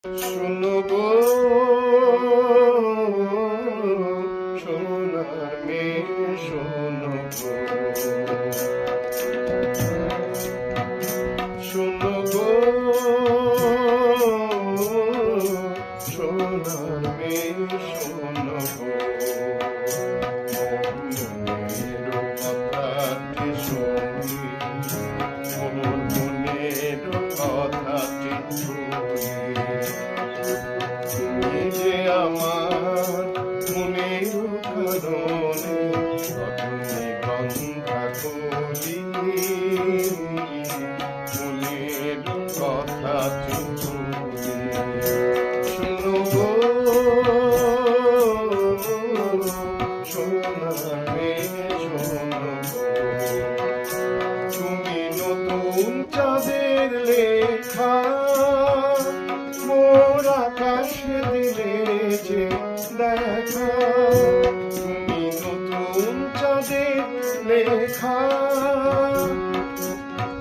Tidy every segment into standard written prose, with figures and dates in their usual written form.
শোনো গো সোনার মেয়ে, শোনো গো, শোনো গো সোনার মেয়ে, শোনো গো, মনের কথাটি শুনি, মনের কথাটি শুনি, তুমি যে আমার মনের কারণে অগ্নি গন্ধা কলি, মনের কথাটি শুনি, শোনো গো সোনার মেয়ে, শোনো গো, তুমি নতুন চাঁদের লেখা মোর আকাশে দিলে যে দেখা, তুমি নতুন চাঁদের লেখা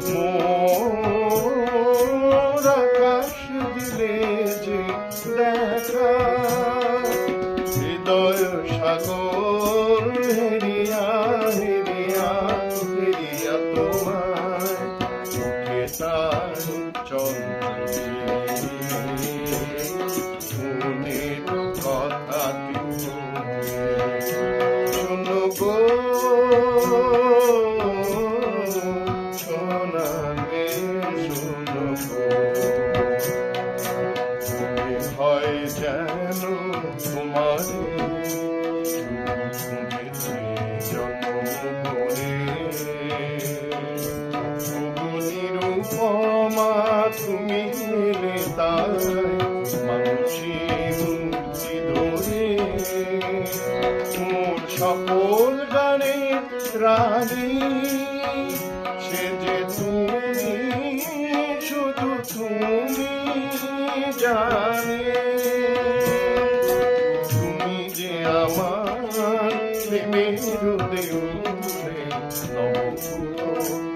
মোর আকাশে দিলে যে দেখা, হৃদয় সাগর হেরিয়া হেরিয়া হেরিয়া তোমায় চোখে তার চন্দ্র মনের কথাটি শোনো গো সোনার মেয়ে, শোনো গো, তুমি হয় যেন তোমার জন্ম করে নিরুপমা তুমি এলে তাই মানুষী মূর্তি ধরে, মোর সকল গানের রানী সে যে তুমি, শুধু তুমি জানে, তুমি যে আমার প্রেমের দেউলে নবফুল